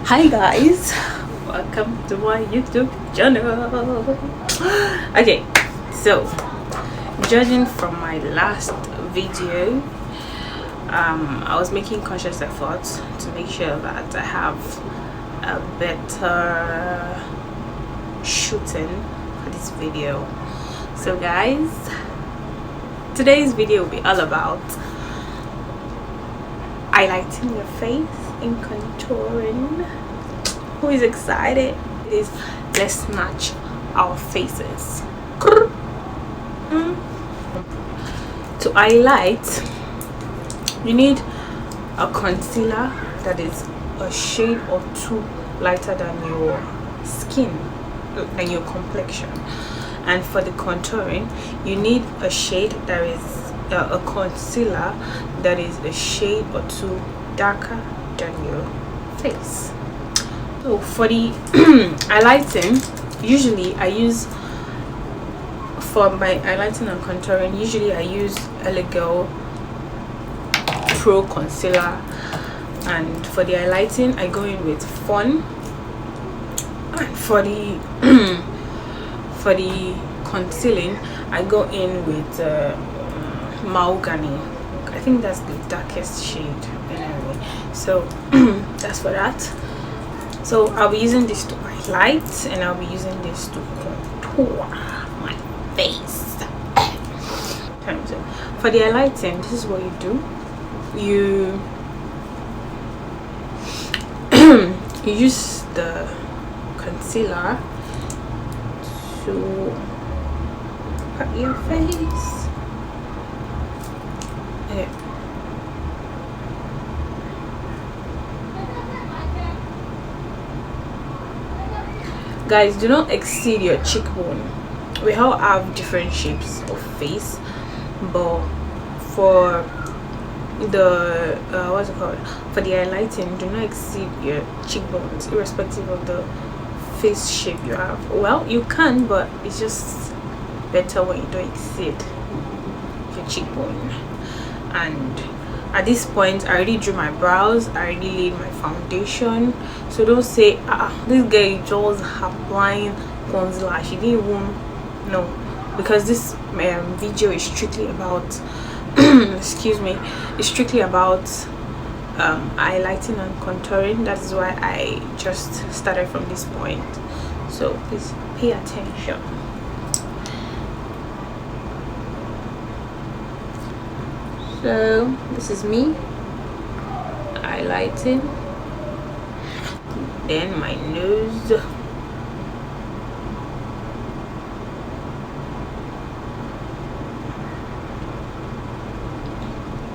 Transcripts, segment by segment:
Hi guys, welcome to my YouTube channel. Okay, so judging from my last video, I was making conscious efforts to make sure that I have a better shooting for this video. So guys, today's video will be all about highlighting your face in contouring. Who is excited? Let's match our faces. To highlight, you need a concealer that is a shade or two lighter than your skin, than your complexion. And for the contouring, you need a shade that is a concealer that is a shade or two darker than your face. So for the highlighting, usually I use, for my highlighting and contouring, usually I use Elegel Pro Concealer, and for the highlighting I go in with Fun, and for the for the concealing I go in with Mahogany. I think that's the darkest shade anyway. So that's for that. So I'll be using this to highlight, and I'll be using this to contour my face. So for the highlighting, this is what you do. You you use the concealer to pat your face. Okay. Guys, do not exceed your cheekbone. We all have different shapes of face, but for the what's it called, for the highlighting, do not exceed your cheekbones, irrespective of the face shape you have. Well, you can, but it's just better when you don't exceed your cheekbone. And at this point, I already drew my brows, I already laid my foundation. So don't say, this guy just applying concealer, she didn't even know, because this video is strictly about excuse me, it's strictly about highlighting and contouring. That is why I just started from this point. So please pay attention. So this is me highlighting, then my nose,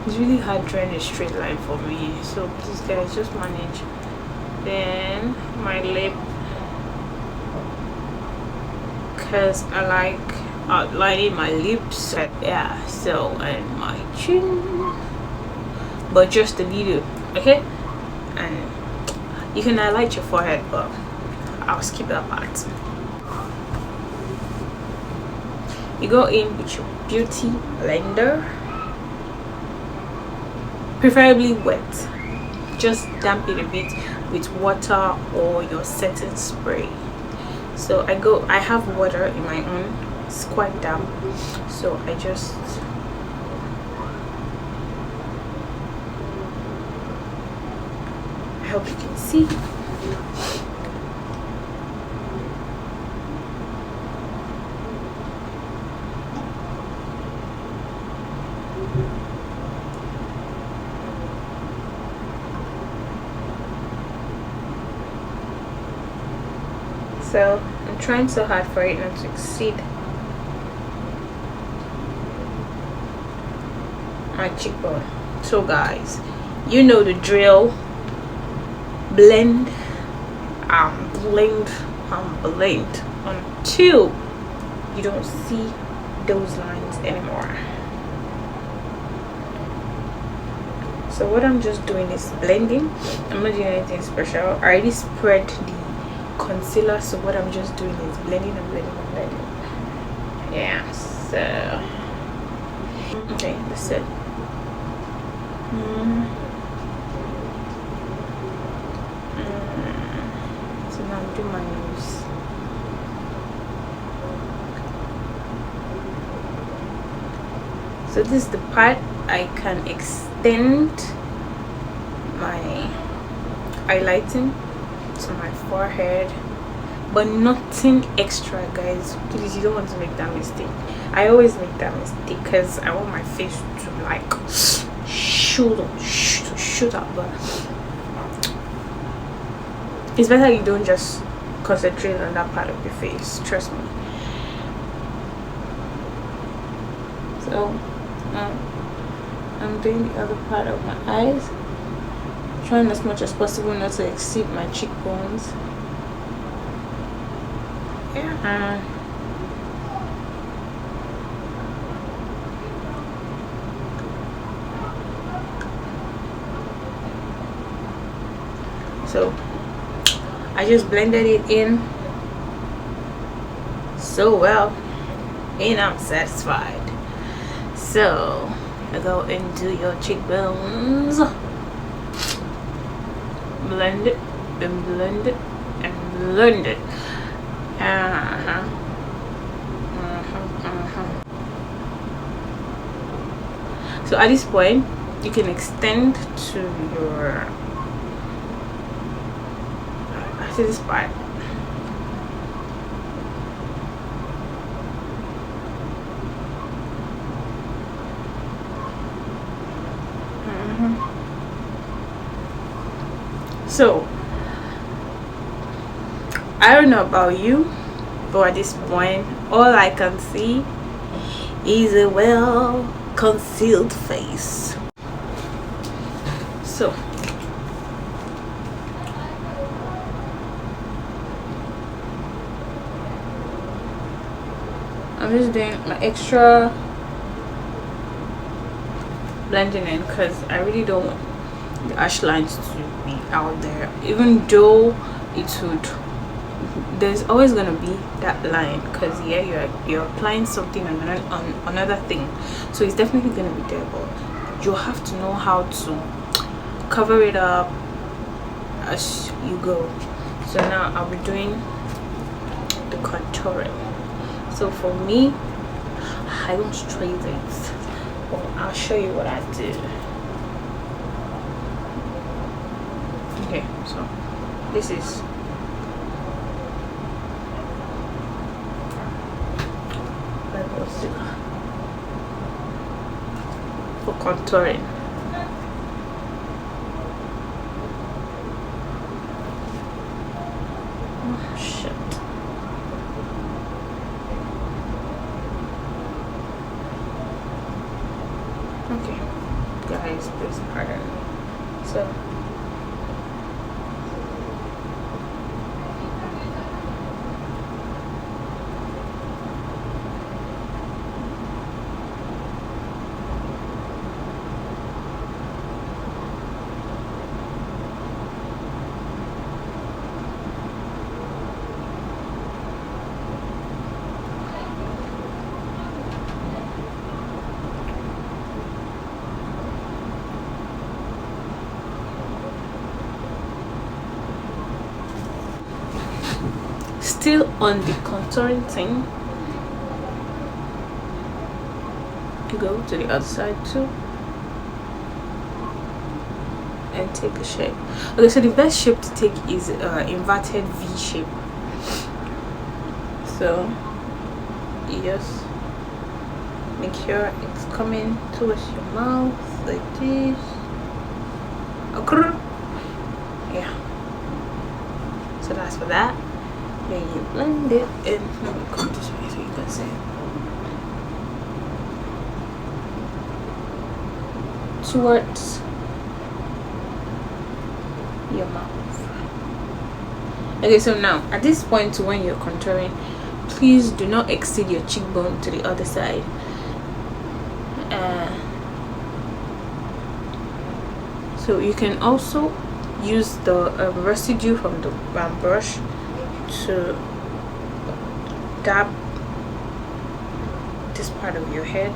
it's really hard drawing a straight line for me, so please guys just manage. Then my lip, because I like outlining my lips, yeah. So, and my chin, but just a little, okay. And you can highlight your forehead, but I'll skip that part. You go in with your beauty blender, preferably wet. Just damp it a bit with water or your setting spray. So I have water in my own, it's quite damp, so I just I hope you can see. So I'm trying so hard for it not to exceed my cheekbone. So guys, you know the drill. Blend blend until you don't see those lines anymore. So what I'm just doing is blending. I'm not doing anything special. I already spread the concealer, so what I'm just doing is blending and blending and blending. Yeah, so okay, that's it. Now do my nose. So this is the part I can extend my highlighting to my forehead, but nothing extra, guys. Please, you don't want to make that mistake. I always make that mistake because I want my face to like shoot up, but it's better you don't just concentrate on that part of your face, trust me. So I'm doing the other part of my eyes, trying as much as possible not to exceed my cheekbones. Yeah. So I just blended it in so well and I'm satisfied. So I go into your cheekbones, blend it and blend it and blend it. So at this point you can extend to your this part. So I don't know about you, but at this point all I can see is a well concealed face. So I'm just doing my extra blending in because I really don't want the ash lines to be out there, even though it would, there's always gonna be that line because yeah, you're applying something on another thing, so it's definitely gonna be there, but you have to know how to cover it up as you go. So now I'll be doing the contouring. So for me, I don't straight it, but I'll show you what I did. Okay, so this is for contouring. Oh shit. Okay, guys, please pardon me. So still on the contouring thing, you go to the other side too and take a shape. Okay, so the best shape to take is inverted V shape. So you just make sure it's coming towards your mouth like this. Okay, yeah, so that's for that. Then you blend it and let me come this way so you can see towards your mouth. Okay, so now at this point when you're contouring, please do not exceed your cheekbone to the other side. So you can also use the residue from the brush to dab this part of your head.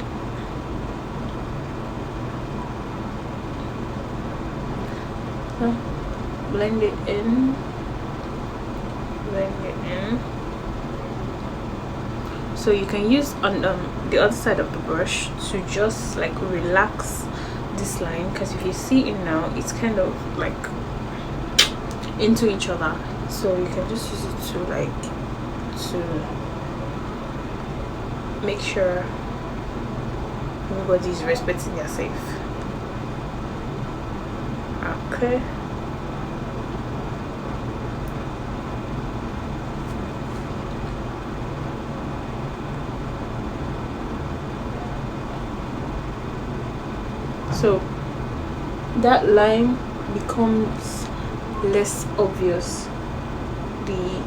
So blend it in blend it in. So you can use on the other side of the brush to just like relax this line, because if you see it now, it's kind of like into each other. So you can just use it to like to make sure everybody is respecting their safe. Okay. So that line becomes less obvious. The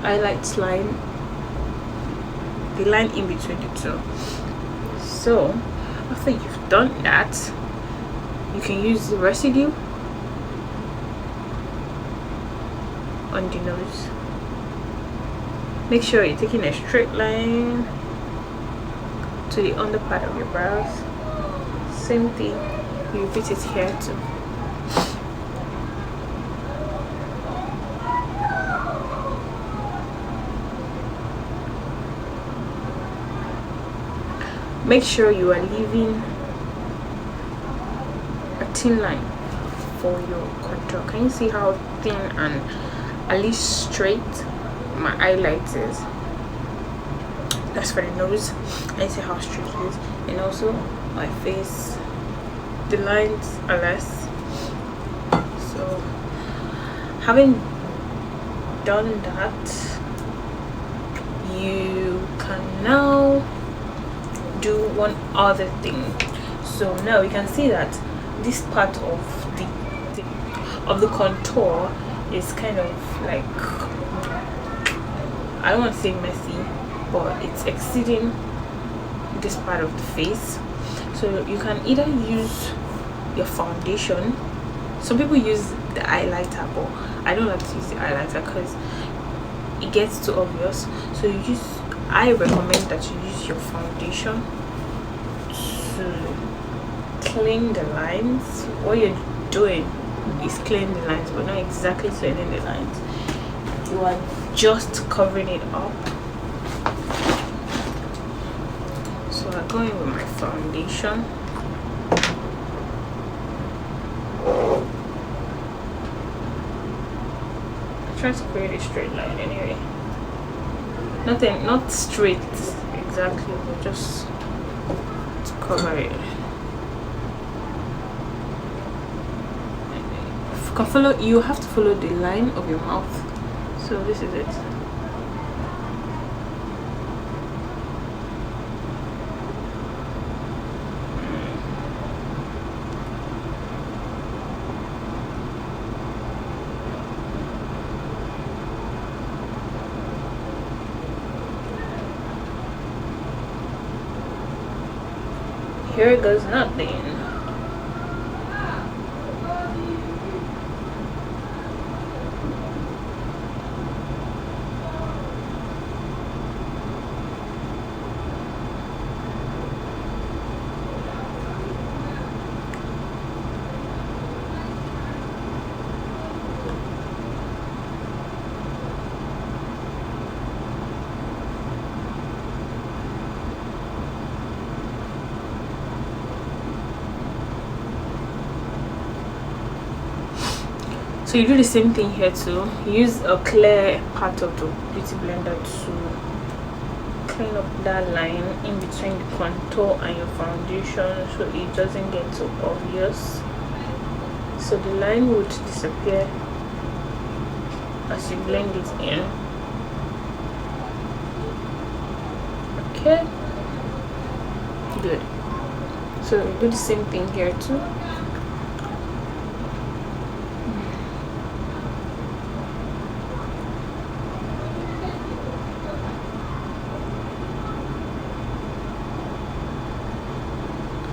highlights line, the line in between the two. So after you've done that, you can use the residue on the nose. Make sure you're taking a straight line to the under part of your brows. Same thing, you repeat it here too. Make sure you are leaving a thin line for your contour. Can you see how thin and at least straight my highlight is? That's for the nose. And see how straight it is. And also my face, the lines are less. So having done that, you can now do one other thing. So now you can see that this part of the contour is kind of like, I don't want to say messy, but it's exceeding this part of the face. So you can either use your foundation. Some people use the highlighter, but I don't like to use the highlighter because it gets too obvious. So I recommend that you use your foundation to clean the lines. What you're doing is cleaning the lines, but not exactly cleaning the lines. You are just covering it up. So I'm going with my foundation. I try to create a straight line anyway. Not straight exactly, but just to cover it. You have to follow the line of your mouth. So this is it. Here goes nothing. So you do the same thing here too. Use a clear part of the beauty blender to clean up that line in between the contour and your foundation, so it doesn't get so obvious. So the line would disappear as you blend it in. Okay, good. So you do the same thing here too.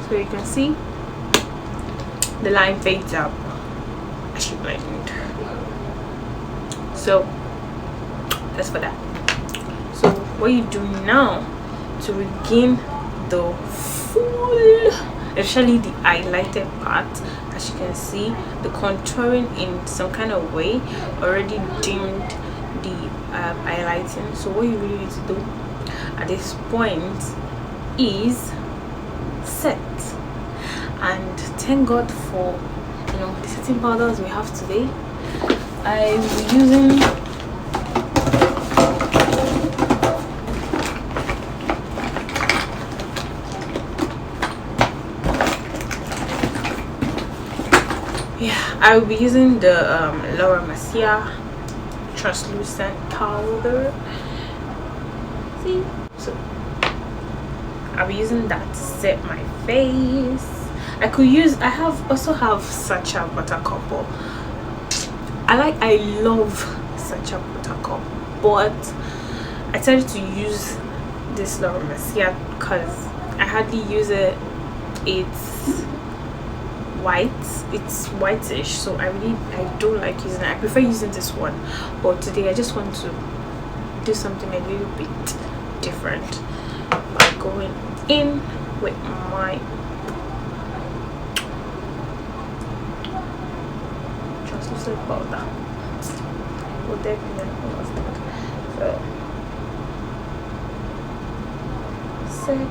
So you can see the line fades out as you blend. So that's for that. So what you do now to regain the full, especially the highlighted part As you can see, the contouring in some kind of way already dimmed the highlighting. So what you really need to do at this point is set. And thank God for the setting powders we have today. I'm using I will be using the Lovessss translucent powder. See, so I'll be using that to set my face. I also have Sacha Buttercup. I love Sacha Buttercup, but I decided to use this Lovessss because I hardly use it. It's whitish, so I don't like using it. I prefer using this one, but today I just want to do something a little bit different by going in with my translucent powder. So set.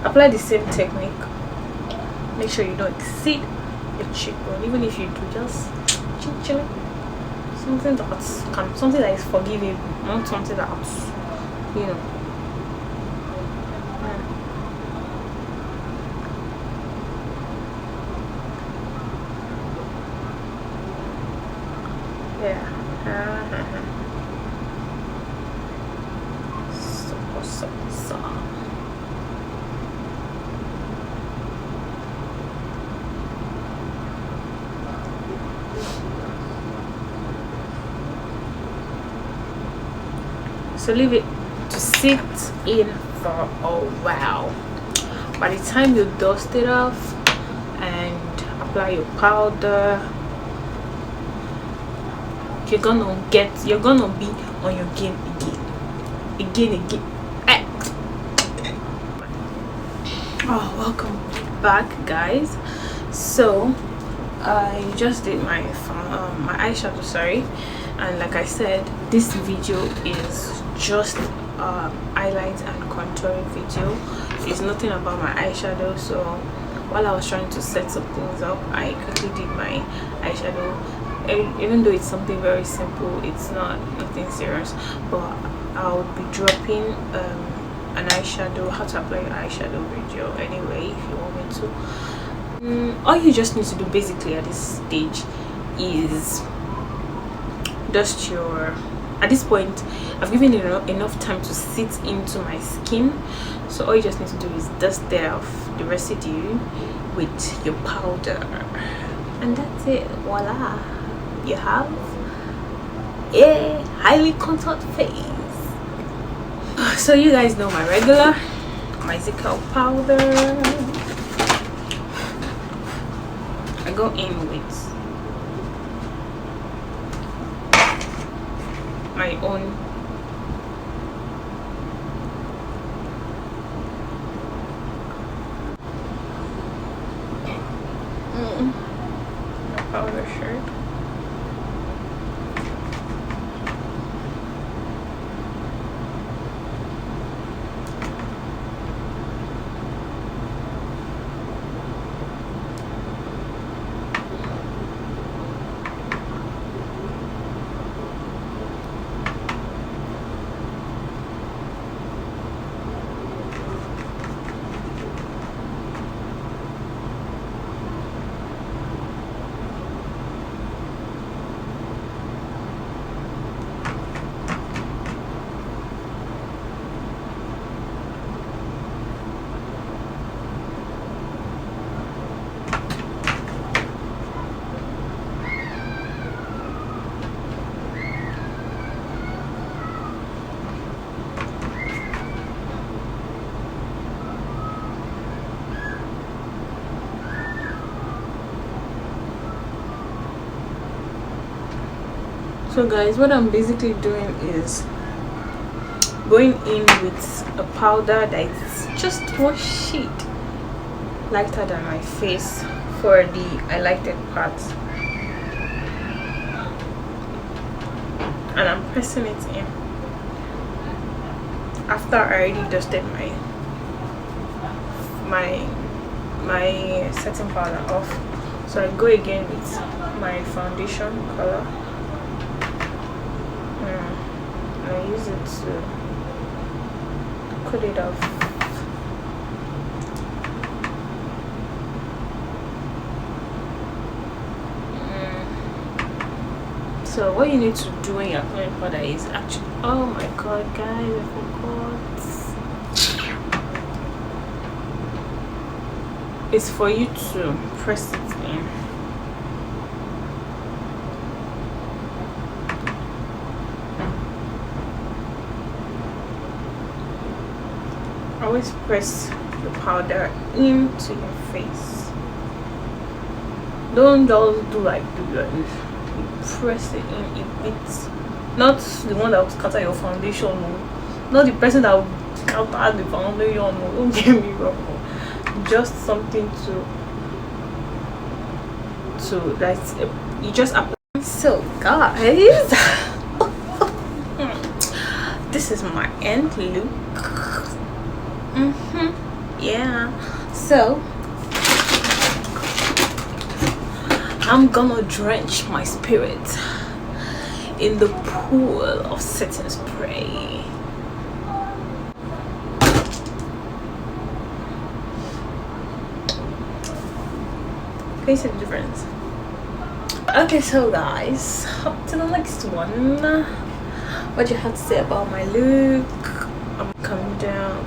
Apply the same technique. Make sure you don't exceed your cheekbone. Even if you do, just chill. Something that is forgiving, not something that's so. So leave it to sit in for a while. By the time you dust it off and apply your powder, you're gonna be on your game again. Oh, welcome back, guys. So I just did my eyeshadow, sorry, and like I said, this video is just highlight and contouring video. It's nothing about my eyeshadow. So while I was trying to set some things up, I quickly did my eyeshadow. Even though it's something very simple, it's nothing serious, but I'll be dropping an eyeshadow, how to apply your eyeshadow video anyway, if you want me to. All you just need to do basically at this stage is dust your, at this point I've given it enough time to sit into my skin, so all you just need to do is dust off the residue with your powder, and that's it. Voila, you have a highly contoured face. So you guys know my regular Myzical powder. I go in with my own powder shirt. So guys, what I'm basically doing is going in with a powder that is just one shade lighter than my face for the highlighted parts, and I'm pressing it in after I already dusted my setting powder off. So I go again with my foundation color. I use it to coat it off. So what you need to do when you're applying powder is actually, oh my god guys, I forgot, it's for you to press it in. Always press the powder into your face. Don't just do like this. You press it in a bit. Not the one that will scatter your foundation, no. Not the person that will scatter the foundation, no. Don't get me wrong. Just something to that you just apply. So guys, this is my end look. Yeah, so I'm gonna drench my spirit in the pool of setting spray. Can you see the difference? Okay, so guys, up to the next one. What do you have to say about my look? I'm coming down.